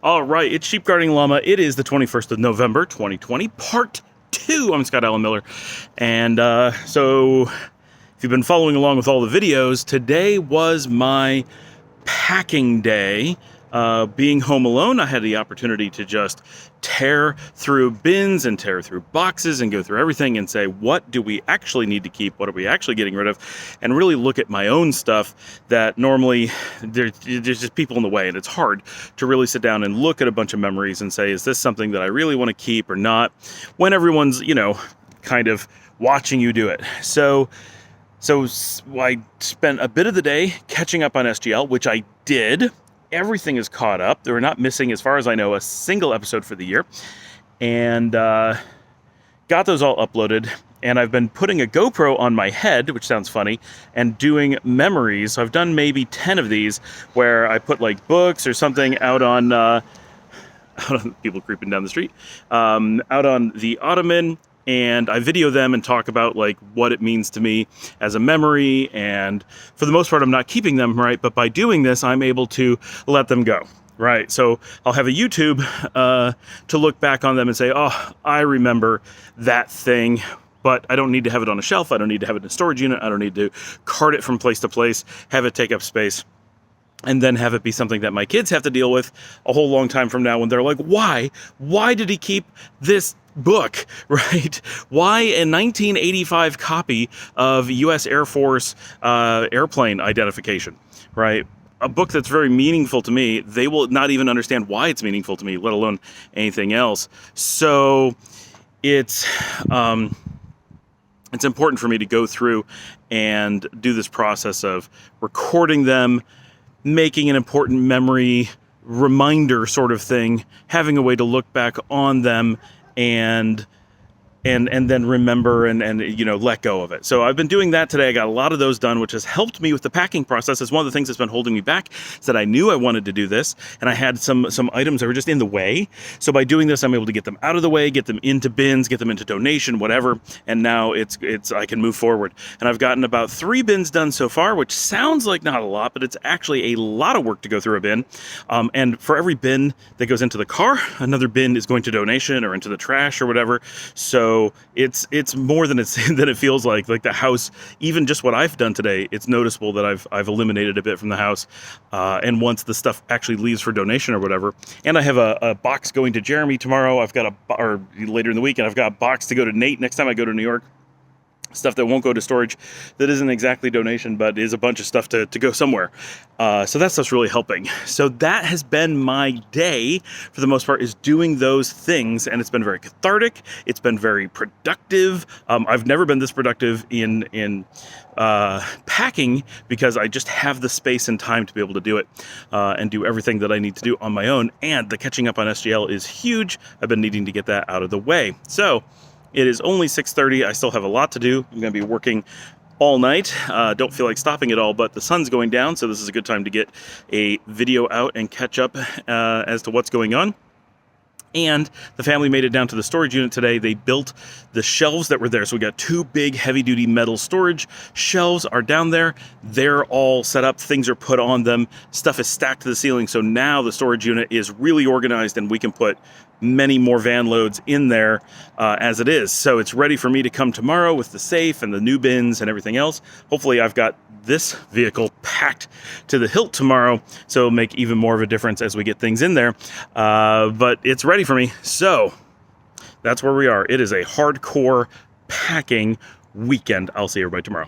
All right, it's Sheep Guarding Llama. It is the 21st of November, 2020, part 2. I'm Scott Allen Miller. And so if you've been following along with all the videos, today was my packing day. Being home alone, I had the opportunity to just tear through bins and tear through boxes and go through everything and say, what do we actually need to keep? What are we actually getting rid of? And really look at my own stuff that normally there's just people in the way. And it's hard to really sit down and look at a bunch of memories and say, is this something that I really want to keep or not? When everyone's, kind of watching you do it. So I spent a bit of the day catching up on SGL, which I did. Everything is caught up. We're not missing, as far as I know, a single episode for the year. And got those all uploaded. And I've been putting a GoPro on my head, which sounds funny, and doing memories. So I've done maybe 10 of these where I put like books or something out on people creeping down the street, out on the ottoman. And I video them and talk about like what it means to me as a memory. And for the most part, I'm not keeping them, right? But by doing this, I'm able to let them go, right? So I'll have a YouTube to look back on them and say, oh, I remember that thing, but I don't need to have it on a shelf. I don't need to have it in a storage unit. I don't need to cart it from place to place, have it take up space, and then have it be something that my kids have to deal with a whole long time from now when they're like, why? Why did he keep this book, right? Why a 1985 copy of U.S. Air Force airplane identification, right? A book that's very meaningful to me. They will not even understand why it's meaningful to me, let alone anything else. So it's important for me to go through and do this process of recording them, making an important memory reminder sort of thing, having a way to look back on them and then remember and let go of it. So I've been doing that today. I got a lot of those done, which has helped me with the packing process. It's one of the things that's been holding me back, is that I knew I wanted to do this, and I had some items that were just in the way. So by doing this, I'm able to get them out of the way, get them into bins, get them into donation, whatever. And now it's I can move forward. And I've gotten about 3 bins done so far, which sounds like not a lot, but it's actually a lot of work to go through a bin. And for every bin that goes into the car, another bin is going to donation or into the trash or whatever. So it's more than than it feels like. Like the house, even just what I've done today, it's noticeable that I've eliminated a bit from the house. And once the stuff actually leaves for donation or whatever, and I have a box going to Jeremy tomorrow. Or later in the week, and I've got a box to go to Nate next time I go to New York. Stuff that won't go to storage, that isn't exactly donation, but is a bunch of stuff to go somewhere. So that stuff's really helping. So that has been my day, for the most part, is doing those things, and it's been very cathartic. It's been very productive. I've never been this productive in packing, because I just have the space and time to be able to do it and do everything that I need to do on my own. And the catching up on SGL is huge. I've been needing to get that out of the way. So it is only 6:30. I still have a lot to do. I'm going to be working all night. Don't feel like stopping at all, but the sun's going down, so this is a good time to get a video out and catch up as to what's going on. And the family made it down to the storage unit today. They built the shelves that were there. So we got 2 big heavy-duty metal storage shelves are down there. They're all set up. Things are put on them. Stuff is stacked to the ceiling. So now the storage unit is really organized, and we can put many more van loads in there as it is. So it's ready for me to come tomorrow with the safe and the new bins and everything else. Hopefully I've got this vehicle packed to the hilt tomorrow, so it'll make even more of a difference as we get things in there. But it's ready for me. So that's where we are. It is a hardcore packing weekend. I'll see everybody tomorrow.